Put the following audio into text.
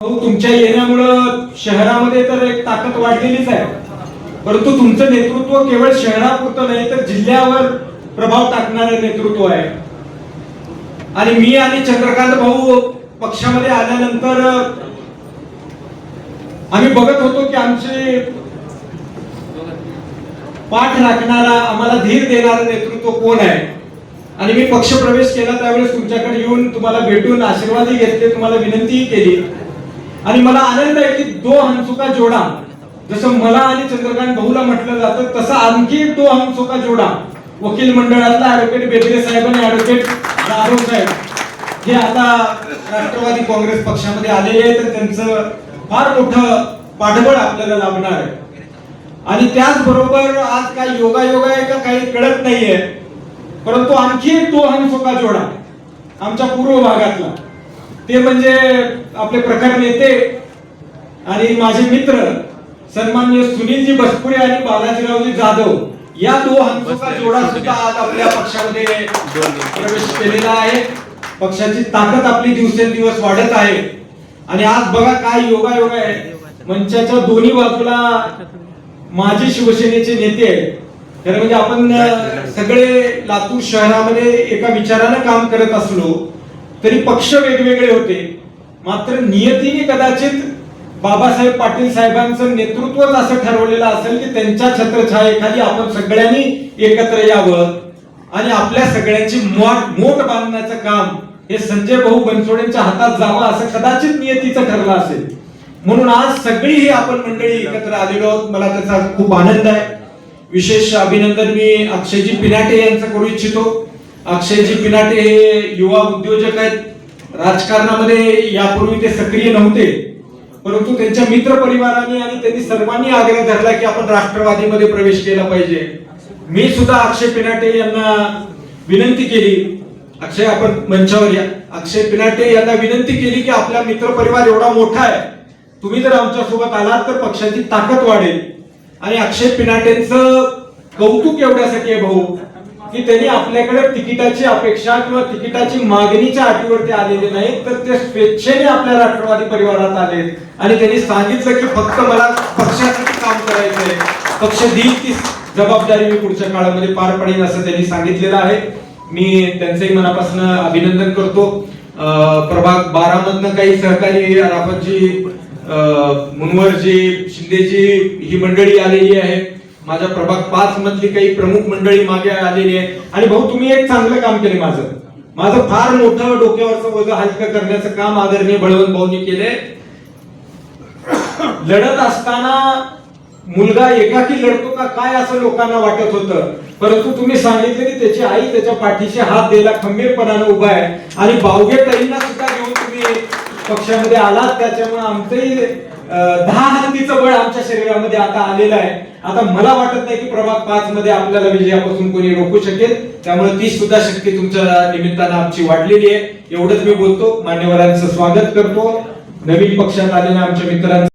तुमच्या येण्यामुळं शहरामध्ये तर एक ताकद वाढलेलीच आहे, परंतु तुमचं नेतृत्व केवळ शहरापुरतं नाही तर जिल्ह्यावर प्रभाव टाकणारं नेतृत्व आहे. आणि मी आणि चंद्रकांत भाऊ पक्षामध्ये आल्यानंतर आम्ही बघत होतो की आमचे पाठ राखणारा, आम्हाला धीर देणारा नेतृत्व कोण आहे. आणि मी पक्ष प्रवेश केला त्यावेळेस तुमच्याकडे येऊन तुम्हाला भेटून आशीर्वादही घेतले, तुम्हाला विनंतीही केली. आणि मला आनंद आहे की दो हमसों का जोडा, जसं मला आणि चंद्रकांत भाऊला म्हटलं जातं तसं आणखी दो हमसों का जोडा वकील मंडळातला ऍडव्होकेट बेदरे साहेब आणि ऍडव्होकेट जाधव साहेब हे आता राष्ट्रवादी काँग्रेस पक्षामध्ये आलेले आहेत. तर त्यांचं फार मोठं पाठबळ आपल्याला लाभणार आहे. आणि त्याचबरोबर आज काय योगायोग आहे का काही कळत नाहीये, परंतु आणखी एक दो हमसों का जोडा आमच्या पूर्व भागातला, ते म्हणजे आपले प्रखर नेते आणि माझे मित्र सन्माननीय सुनीलजी बसपुरे आणि बालाजीरावजी जाधव, या दो हमसों का जोडा सुद्धा आज आपल्या पक्षामध्ये प्रवेश केलेला आहे. पक्षाची ताकद आपली दिवसेंदिवस वाढत आहे. आणि आज बघा काय योगायोग आहे, मंचाच्या दोन्ही बाजूला माजी शिवसेनेचे नेते आहेत. खरं म्हणजे आपण सगळे लातूर शहरामध्ये एका विचारानं काम करत असलो तरी पक्ष वेगवेगळे होते, मात्र नियतीने कदाचित बाबासाहेब पाटील साहेबांचं नेतृत्वच असं ठरवलेलं असेल की त्यांच्या छत्रछायेखाली आपण सगळ्यांनी एकत्र यावं आणि आपल्या सगळ्यांची मोठ बांधण्याचं काम हे संजय भाऊ बनसोडेंच्या हातात जावं असं कदाचित नियतीचं ठरलं असेल. म्हणून आज सगळी ही आपण मंडळी एकत्र आलेलो आहोत. मला त्याचा खूप आनंद आहे. विशेष अभिनंदन मी अक्षयजी पिनाटे यांचं करू इच्छितो. अक्षयजी पिनाटे हे युवा उद्योजक आहेत. राजकारणामध्ये यापूर्वी ते सक्रिय नव्हते, परंतु त्यांच्या मित्र परिवाराने आणि त्यांनी सर्वांनी आग्रह धरला की आपण राष्ट्रवादीमध्ये प्रवेश केला पाहिजे. मी सुद्धा अक्षय पिनाटे यांना विनंती केली, अक्षय आपण मंचावर या. अक्षय पिनाटे यांना विनंती केली की आपला मित्र परिवार एवढा मोठा आहे, तुम्ही जर आमच्या सोबत आलात तर पक्षाची ताकद वाढेल. आणि अक्षय पिनाटेंचं कौतुक एवढ्यासाठी आहे भाऊ की त्यांनी आपल्याकडे तिकिटाची अपेक्षा किंवा तिकिटाची मागणीच्या अटीवरती आलेले नाहीत, तर ते स्वेच्छेने आपल्या राष्ट्रवादी परिवारात आले आणि त्यांनी सांगितलं की फक्त मला पक्षासाठी काम करायचंय, पक्ष देईल ती जबाबदारी मी पुढच्या काळामध्ये पार पडेन असं त्यांनी सांगितलेलं आहे. मी त्यांचंही मनापासून अभिनंदन करतो. प्रभाग 12 मधनं काही सहकारी राफतजी, मुनवरजी, शिंदेजी ही मंडळी आलेली आहे. माझ्या प्रभाग 5 मधली काही प्रमुख मंडळी मागे आलेली आहे. आणि भाऊ तुम्ही एक चांगलं काम केले. माझं फार मोठं डोक्यावरचं वजन हलकं करण्याचं काम आदरणीय बळवंत भाऊंनी केले. लढत असताना मुलगा एकाकी लढतो का काय असं लोकांना वाटत होतं, परंतु तुम्ही सांगितलं की त्याची आई त्याच्या पाठीशी हात द्यायला खंबीरपणाने उभा आहे. आणि बावगे ताईंना सुद्धा घेऊन तुम्ही पक्षामध्ये आलात, त्याच्यामुळे आमचंही 10 हत्तीचं बळ आमच्या शरीरामध्ये आता आलेलं आहे. आता मला वाटत नाही की प्रभाग 5 मध्ये आपल्याला विजयापासून कोणी रोखू शकेल. त्यामुळे ती सुद्धा शक्ती तुमच्या निमित्तानं आमची वाढलेली आहे. एवढंच मी बोलतो. मान्यवरांचं स्वागत करतो. नवीन पक्षात आलेल्या आमच्या मित्रांचं